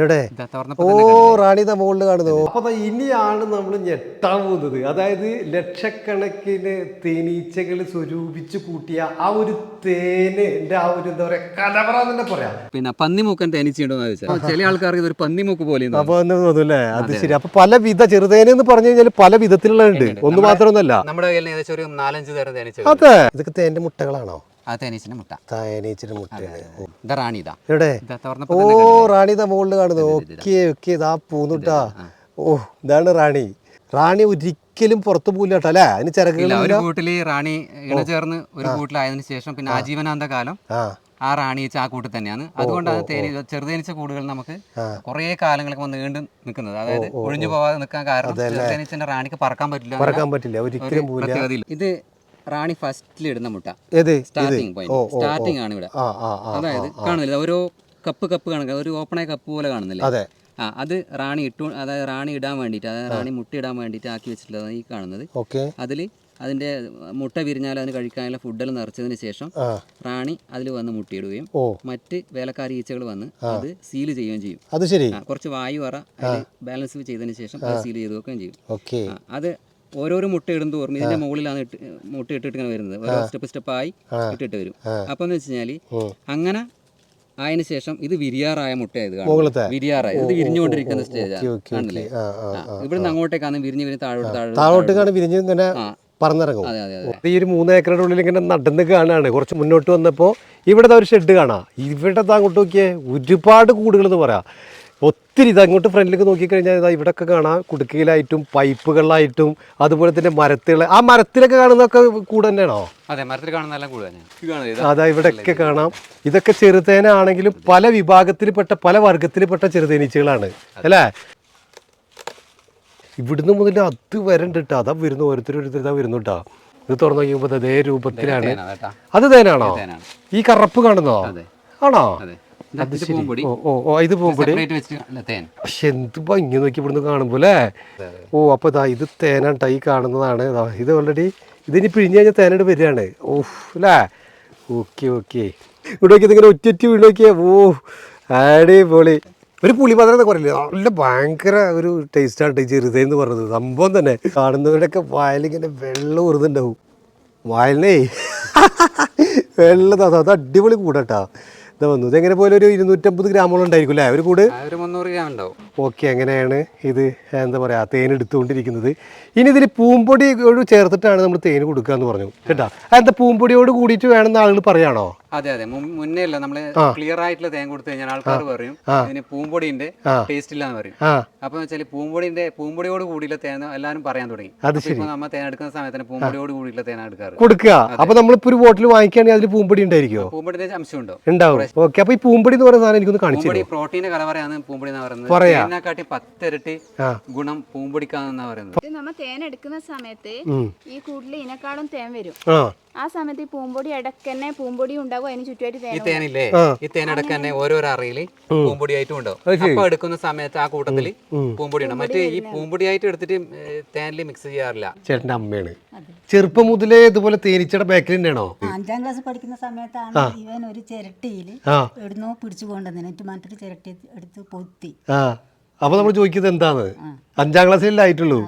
എവിടെ? ഓ, റാണിത മുകളിൽ കാണുന്നു. അപ്പൊ ഇനിയാണ് നമ്മൾ ഞെട്ടാൻ പോകുന്നത്. അതായത് ലക്ഷക്കണക്കിന് തേനീച്ചകൾ സ്വരൂപിച്ച് കൂട്ടിയ ആ ഒരു തേനിന്റെ ആ ഒരു എന്താ പറയാ കലവറ തന്നെ പറയാം. പിന്നെ പന്നിമൂക്കൻ തേനീച്ചയുണ്ടോന്ന് ചോദിച്ചാൽ ചില ആൾക്കാർക്ക് ഇതൊരു പന്നിമൂക്ക് പോലെ തോന്നുന്നല്ലേ? അത് ശരി. അപ്പൊ പല വിധ ചെറുതേന എന്ന് പറഞ്ഞു കഴിഞ്ഞാൽ പല വിധത്തിലുള്ളുണ്ട്, ഒന്ന് മാത്രമൊന്നുമല്ല. നമ്മുടെ കയ്യിൽ ഏകദേശം ഒരു 4-5 തരം തേനീച്ച. അതെ, ഇതൊക്കെ തേന്റെ മുട്ടകളാണോ? തേനീച്ചിന്റെ മുട്ട. തേനീച്ചിന്റെ മുട്ടയാണ്. എവിടെ? ഓ, റാണിത മുകളിൽ കാണുന്നു. ഓക്കെ ഓക്കെ, ഇതാ പൂന്നുട്ടാ. ഓ, ഇതാണ് റാണി. റാണി ഒരിക്കലും പുറത്തു പോകില്ല കേട്ടോ അല്ലെ? അതിന് ചിറകുകളില്ല. ഒരു കൂട്ടില് റാണി ഇണചേർന്ന് ഒരു കൂട്ടിലായതിനു ശേഷം പിന്നെ ആജീവനാന്ത കാലം ആ റാണിച്ച ആ കൂട്ടിൽ തന്നെയാണ്. അതുകൊണ്ടാണ് ചെറുതേനീച്ച കൂടുകൾ നമുക്ക് കുറെ കാലങ്ങൾക്ക് വന്ന് നീണ്ടു നിൽക്കുന്നത്. അതായത് ഒഴിഞ്ഞു പോവാതെ നിൽക്കാൻ കാരണം ചെറുതേനീച്ചന്റെ റാണിക്ക് പറക്കാൻ പറ്റില്ല ഒരിക്കലും. ഇത് റാണി ഫസ്റ്റിൽ ഇടുന്ന മുട്ട. സ്റ്റാർട്ടിങ് പോയിന്റ്, സ്റ്റാർട്ടിങ് ആണ് ഇവിടെ. അതായത് കാണുന്നില്ല, ഓരോ കപ്പ് കാണുന്നില്ല, ഒരു ഓപ്പണായ കപ്പ് പോലെ കാണുന്നില്ല. അത് റാണി അതായത് റാണി ഇടാൻ വേണ്ടിയിട്ട്, അതായത് റാണി മുട്ട ഇടാൻ വേണ്ടിയിട്ട് ആക്കി വെച്ചിട്ടുള്ളത് ഈ കാണുന്നത്. അതിൽ അതിന്റെ മുട്ട വിരിഞ്ഞാൽ അതിന് കഴിക്കാനുള്ള ഫുഡെല്ലാം നിറച്ചതിന് ശേഷം റാണി അതിൽ വന്ന് മുട്ടയിടുകയും മറ്റ് വേലക്കാരി ഈച്ചകൾ വന്ന് അത് സീൽ ചെയ്യുകയും ചെയ്യും. അത് ശരി. കുറച്ച് വായു അറ ബാലൻസ് ചെയ്തതിന് ശേഷം അത് സീൽ ചെയ്ത് വെക്കുകയും ചെയ്യും. അത് ഓരോരോ മുട്ട ഇടും തോറും ഇതിന്റെ മുകളിലാണ് മുട്ട ഇട്ടിട്ട് ഇങ്ങനെ വരുന്നത്. ഓരോ സ്റ്റെപ്പായി ഇട്ടിട്ട് വരും. അപ്പൊ എന്ന് വെച്ച് കഴിഞ്ഞാല് അങ്ങനെ അതിന് ശേഷം ഇത് വിരിയാറായ മുട്ടയായത് വിരിയാറായ ഇത് വിരിഞ്ഞുകൊണ്ടിരിക്കുന്ന സ്റ്റേജാണ്. കാണുന്നില്ലേ? ഇവിടുന്ന് അങ്ങോട്ടേക്കാണ് വിരിഞ്ഞ് താഴോട്ട് വിരിഞ്ഞ് ഇങ്ങനെ പറന്നിറങ്ങും. ഈ ഒരു 3 ഏക്കറുടെ ഉള്ളിൽ ഇങ്ങനെ നടന്ന് കാണാണ്. കുറച്ച് മുന്നോട്ട് വന്നപ്പോൾ ഇവിടെ ഒരു ഷെഡ് കാണാം. ഇവിടെ അങ്ങോട്ട് നോക്കിയേ, ഒരുപാട് കൂടുകൾ എന്ന് പറയാം. ഒത്തിരി ഇത് അങ്ങോട്ട് ഫ്രണ്ടിലേക്ക് നോക്കിക്കഴിഞ്ഞാൽ ഇതാ ഇവിടെയൊക്കെ കാണാം കുടുക്കയിലായിട്ടും പൈപ്പുകളിലായിട്ടും അതുപോലെ തന്നെ മരത്തുകൾ. ആ മരത്തിലൊക്കെ കാണുന്നതൊക്കെ കൂട് തന്നെയാണോ? അതെ, മരത്തിൽ കാണുന്നതെല്ലാം കൂട് തന്നെയാണ്. അതാ ഇവിടെയൊക്കെ കാണാം. ഇതൊക്കെ ചെറുതേന ആണെങ്കിലും പല വിഭാഗത്തിൽപ്പെട്ട പല വർഗത്തിൽപ്പെട്ട ചെറുതേനീച്ചകളാണ് അല്ലേ? ഇവിടുന്ന് മുതൽ അത് വരണ്ട് കേട്ടോ. അതാ വരുന്നു, ഓരോരുത്തർ ഇതാ വരുന്നു കേട്ടോ. ഇത് തുറന്നു നോക്കിയപ്പോൾ അതേ രൂപത്തിലാണ്. അത് തേനാണോ? ഈ കറുപ്പ് കാണുന്നോ? ആണോ? ഇത് പൂമ്പൊടി. പക്ഷെ എന്ത് ഭംഗി നോക്കി ഇവിടുന്ന് കാണുമ്പോ അല്ലേ? ഓ, അപ്പൊ ഇതാ ഇത് തേനാട്ടോ ഈ കാണുന്നതാണ്. ഇത് ഓൾറെഡി ഇതിനി പിഴിഞ്ഞു കഴിഞ്ഞാൽ തേനോട് വരികയാണ്. ഓഹ് അല്ലേ? Okay okay. ഇവിടെ നോക്കി ഇതിങ്ങനെ ഒറ്റ വീട് നോക്കിയേ. ഓ, അടിപൊളി. ഒരു പുളിമധുരം കുറയില്ല, നല്ല ഭയങ്കര ഒരു ടേസ്റ്റാണ് ഈ ചെറുതേന്ന് പറഞ്ഞത്. സംഭവം തന്നെ കാണുന്നവരുടെയൊക്കെ വായലിങ്ങനെ വെള്ളം ഉറുന്നുണ്ടാവും. വായലിനേ വെള്ളം അത് അടിപൊളി കൂടാട്ടാ. ഇതാ വന്നു. ഇതെങ്ങനെ പോലെ ഒരു 250 ഗ്രാമോളം ഉണ്ടായിരിക്കും അല്ലേ ഒരു കൂട്? 300 ഗ്രാം ഉണ്ടാവും. ഓക്കെ, അങ്ങനെയാണ് ഇത് എന്താ പറയുക തേൻ എടുത്തുകൊണ്ടിരിക്കുന്നത്. ഇനി ഇതിൽ പൂമ്പൊടിയോട് ചേർത്തിട്ടാണ് നമ്മൾ തേൻ കൊടുക്കുക എന്ന് പറഞ്ഞു കേട്ടോ. അതെന്താ പൂമ്പൊടിയോട് കൂടിയിട്ട് വേണമെന്ന് ആളുകൾ പറയാണോ? അതെ അതെ, മുന്നേ അല്ല നമ്മള് ക്ലിയർ ആയിട്ടുള്ള തേൻ കൊടുത്തു കഴിഞ്ഞാൽ ആൾക്കാർ പറയും ഇതിന് പൂമ്പൊടിന്റെ ടേസ്റ്റ് ഇല്ലാന്ന് പറയും. അപ്പൊ വെച്ചാൽ പൂമ്പൊടിയോട് കൂടിയുള്ള തേൻ എല്ലാവരും പറയാൻ തുടങ്ങി. നമ്മൾ തേൻ എടുക്കുന്ന സമയത്ത് പൂമ്പൊടിയോട് കൂടിയുള്ള തേൻ കൊടുക്കുക. അപ്പൊ നമ്മളിപ്പോ ഒരു ബോട്ടിൽ വാങ്ങിക്കുകയാണെങ്കിൽ അതിൽ പൂമ്പൊടി ഉണ്ടായിരിക്കും. പൂമ്പൊടിന്റെ അംശം ഉണ്ടാവും. ഓക്കെ, അപ്പൊ ഈ പൂമ്പൊടി എന്ന് പറയുന്ന സാധനം എനിക്കൊന്ന് കാണിച്ചു. പ്രോട്ടീന്റെ കലവറയാണ് പൂമ്പൊടി എന്ന് പറയുന്നത്. തേനിനെക്കാട്ടി 10 ഇരട്ടി ഗുണം പൂമ്പൊടിക്കാന്നാ പറയുന്നത്. നമ്മൾ തേൻ എടുക്കുന്ന സമയത്ത് ഈ കൂടുതൽ ഇതിനെക്കാളും തേൻ വരും. ആ സമയത്ത് ഈ പൂമ്പൊടി ഇടക്കന്നെ പൂമ്പൊടി ഉണ്ടാവും, അതിന് ചുറ്റുമായിട്ട് ഈ തേനില്ലേ, ഈ തേനടക്ക് തന്നെ ഓരോരോ അറയില് പൂമ്പൊടിയായിട്ടും ഉണ്ടാവും. അപ്പൊ എടുക്കുന്ന സമയത്ത് ആ കൂട്ടത്തില് പൂമ്പൊടി ഉണ്ടാവും. മറ്റേ ഈ പൂമ്പൊടിയായിട്ട് എടുത്തിട്ട് തേനില് മിക്സ് ചെയ്യാറില്ല. ചേട്ടന്റെ അമ്മയാണ് ചെറുപ്പം മുതലേ ഇതുപോലെ തേനീച്ചയുടെ ബാക്കിൽ തന്നെയാണോ? 5ാം ക്ലാസ് പഠിക്കുന്ന സമയത്താണ് ഇവൻ ഒരു ചിരട്ടിയിൽ എവിടുന്നോ പിടിച്ചു കൊണ്ടുവന്നിട്ട് മറ്റൊരു ചിരട്ടി എടുത്ത് പൊത്തി. അപ്പൊ നമ്മൾ ചോദിക്കുന്നത് എന്താണ്? 5ാം ക്ലാസ്സിലല്ലേ ആയിട്ടുള്ളൂ.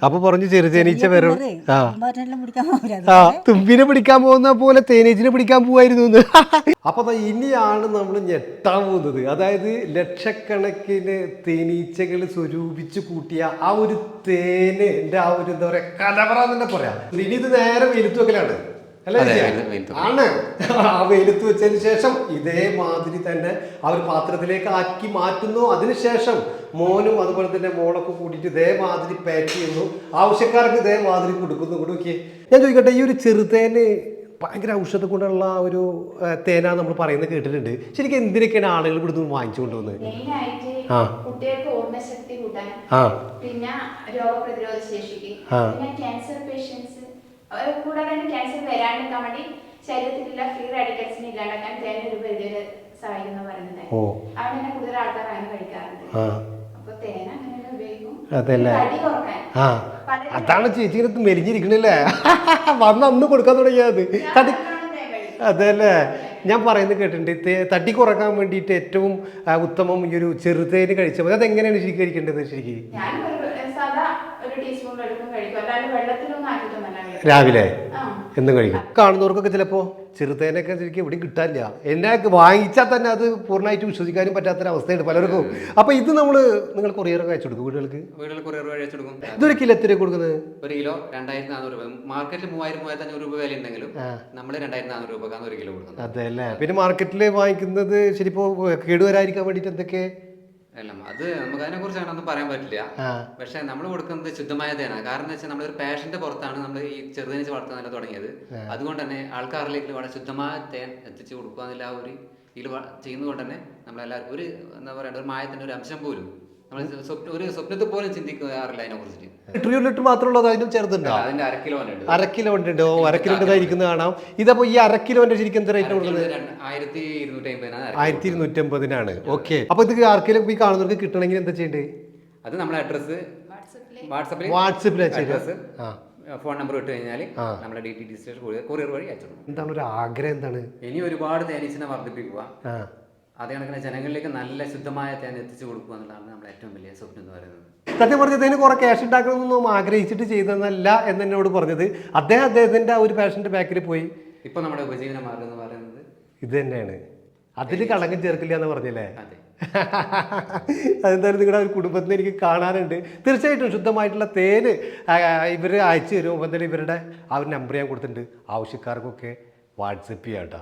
അപ്പൊ പറഞ്ഞു ചെറുതേനീച്ച വരും. തുമ്പിനെ പിടിക്കാൻ പോകുന്ന പോലെ തേനീച്ചിനെ പിടിക്കാൻ പോവായിരുന്നു. അപ്പൊ ഇനിയാണ് നമ്മൾ ഞെട്ടാൻ പോകുന്നത്. അതായത് ലക്ഷക്കണക്കിന് തേനീച്ചകൾ സ്വരൂപിച്ച് കൂട്ടിയ ആ ഒരു തേനിന്റെ ആ ഒരു എന്താ പറയാ കലവറ തന്നെ പറയാം. ഇനി ഇത് നേരെ വെയിലത്ത് വെക്കലാണ് ആണ്. ആ വെയിലത്ത് വെച്ചതിന് ശേഷം ഇതേമാതിരി തന്നെ ആ ഒരു പാത്രത്തിലേക്ക് ആക്കി മാറ്റുന്നു. അതിനുശേഷം മോനും അതുപോലെ തന്നെ മോളൊക്കെ കൂടിയിട്ട് ഇതേമാതിരി പാക്ക് ചെയ്യുന്നു. ആവശ്യക്കാർക്ക് ഇതേമാതിരി കൊടുക്കുന്നു. കൊടുക്കേ ഞാൻ ചോദിക്കട്ടെ, ഈ ഒരു ചെറുതേന് ഭയങ്കര ഔഷധ ഗുണമുള്ള ഒരു തേനാ നമ്മൾ പറയുന്നത് കേട്ടിട്ടുണ്ട്. ശരിക്കും എന്തിനൊക്കെയാണ് ആളുകൾ ഇവിടുന്ന് വാങ്ങിച്ചു കൊണ്ടുവന്നത്? കുട്ടികൾക്ക് ഓർമ്മശക്തി കൂട്ടാൻ, പിന്നെ രോഗപ്രതിരോധ ശേഷിക്ക്, പിന്നെ ക്യാൻസർ പേഷ്യൻസ്, കൂടാതെ ക്യാൻസർ വരാണ്ടിരിക്കാൻ വേണ്ടി ശരീരത്തിലുള്ള ഫ്രീ റാഡിക്കൽസിനെ ഇല്ലാണ്ടാക്കാൻ തേൻ ഒരു പരിധിവരെ സഹായിക്കുന്ന പറയുന്നത്. അവിടെ തന്നെ കൂടുതൽ ആൾക്കാർ അങ്ങനെ കഴിക്കാറുണ്ട്. അപ്പൊ തേൻ അങ്ങനെ ഉപയോഗിക്കും. അതാണ് ചേച്ചി മെലിഞ്ഞിരിക്കണല്ലേ? വന്ന് അന്ന് കൊടുക്കാൻ തുടങ്ങിയത്. അതല്ലേ? ഞാൻ പറയുന്നത് കേട്ടിട്ടുണ്ട് തടി കുറക്കാൻ വേണ്ടിയിട്ട് ഏറ്റവും ഉത്തമം ഈ ഒരു ചെറുതേന് കഴിച്ചാൽ മതി. അതെങ്ങനെയാണ് ശരിക്കും കഴിക്കേണ്ടത്? ശരിക്കും ഞാൻ സാധാ ഒരു ടീസ്പൂൺ എടുക്കും കഴിക്കും, അല്ലാണ്ട് വെള്ളത്തിലൊന്നും ആക്കിയിട്ടൊന്നല്ല കഴിക്കും. രാവിലെ ആ. എന്നും കഴിക്കും. കാണുന്നവർക്കൊക്കെ ചിലപ്പോൾ ചെറുതേനൊക്കെ ശരിക്കും എവിടെയും കിട്ടാനില്ല. എന്നെ വാങ്ങിച്ചാൽ തന്നെ അത് പൂർണ്ണമായിട്ട് വിശ്വസിക്കാനും പറ്റാത്തൊരവസ്ഥയുണ്ട് പലർക്കും. അപ്പോൾ ഇത് നിങ്ങൾ കൊറിയറൊക്കെ അയച്ചു കൊടുക്കും വീടുകൾക്ക്? കൊറിയർ വഴി അയച്ചു കൊടുക്കും. ഇതൊരു കിലോ എത്ര കൊടുക്കുന്നത്? ഒരു കിലോ 2400 രൂപ. മാർക്കറ്റിൽ 3000-3500 രൂപ വില ഉണ്ടെങ്കിലും നമ്മൾ 2400 രൂപക്കാണ് ഒരു കിലോ കൊടുക്കുന്നത്. അതെ അല്ലേ. പിന്നെ മാർക്കറ്റിൽ വാങ്ങിക്കുന്നത് ശരിപ്പോ കേടുവരാതിരിക്കാൻ വേണ്ടിയിട്ട് എന്തൊക്കെ? അല്ല, അത് നമുക്ക് അതിനെ കുറിച്ചാണ് ഒന്നും പറയാൻ പറ്റില്ല. പക്ഷെ നമ്മൾ കൊടുക്കുന്നത് ശുദ്ധമായ തേനാണ്. കാരണം എന്താ വെച്ചാൽ നമ്മളൊരു പാഷന്റെ പുറത്താണ് നമ്മൾ ഈ ചെറുതേനീച്ച വളർത്താൻ തുടങ്ങിയത്. അതുകൊണ്ട് തന്നെ ആൾക്കാരിലേക്ക് വളരെ ശുദ്ധമായ തേൻ എത്തിച്ചു കൊടുക്കുക എന്നുള്ള ആ ഒരു ഇതിൽ ചെയ്യുന്നത് കൊണ്ട് തന്നെ നമ്മളെല്ലാവരും ഒരു എന്താ പറയുക ഒരു മായത്തിന്റെ ഒരു അംശം പോലും നമ്മൾ ഒരു സ്വപ്നത്തിൽ പോലും ചിന്തിക്കാറില്ല അതിനെ കുറിച്ചിട്ട്. ലിറ്റർ മാത്രമുള്ളത് അതിനും ചെറുതുണ്ടോ? അതിന്റെ 1/2 കിലോ ഉണ്ട്. 1/2 കിലോ ഉണ്ട്. 1/2 കിലോ ഇരിക്കുന്നത് കാണാം. ഇതപ്പോ ഈ 1/2 കിലോന്റെ ശരിക്കും എന്താ റേറ്റ് കൊടുക്കുന്നത്? 1250-നാണ്. ഓക്കെ. അപ്പൊ ഇത് ആർക്കെങ്കിലും ഈ കാണുന്നവർക്ക് കിട്ടണമെങ്കിൽ എന്താ ചെയ്യേണ്ടത്? അത് നമ്മുടെ അഡ്രസ് വാട്സപ്പിൽ അഡ്രസ് ഫോൺ നമ്പർ ഇട്ട് കഴിഞ്ഞാൽ നമ്മുടെ DTD കൊറിയർ വഴി അയച്ചു കൊടുക്കും. എന്താണ് ഒരു ആഗ്രഹം? എന്താണ്? ഇനി ഒരുപാട് തേനീച്ചനെ വർദ്ധിപ്പിക്കുക, അതേ കണക്കിന് ജനങ്ങളിലേക്ക് നല്ല ശുദ്ധമായ തേൻ എത്തിച്ചു കൊടുക്കുക എന്നുള്ളതാണ് നമ്മുടെ ഏറ്റവും വലിയ സ്വപ്നം എന്ന് പറയുന്നത്. സത്യം പറഞ്ഞതിന് കുറെ ക്യാഷ് ഉണ്ടാക്കണമെന്നൊന്നും ആഗ്രഹിച്ചിട്ട് ചെയ്തതല്ല എന്നോട് പറഞ്ഞത്. അദ്ദേഹത്തിന്റെ ആ ഒരു പാഷന്റെ ബാക്കിൽ പോയി. ഇപ്പൊ നമ്മുടെ ഉപജീവന മാർഗം എന്ന് പറയുന്നത് ഇത് തന്നെയാണ്. അതിൽ കളങ്കം ചേർക്കില്ല എന്ന് പറഞ്ഞല്ലേ? അതെ. അതെന്തായാലും നിങ്ങളുടെ ഒരു കുടുംബത്തിന് എനിക്ക് കാണാനുണ്ട്. തീർച്ചയായിട്ടും ശുദ്ധമായിട്ടുള്ള തേന് ഇവർ അയച്ചു തരും. എന്തായാലും ഇവരുടെ ആ ഒരു നമ്പർ ഞാൻ കൊടുത്തിട്ടുണ്ട്. ആവശ്യക്കാർക്കൊക്കെ വാട്സപ്പ് ചെയ്യാം കേട്ടോ.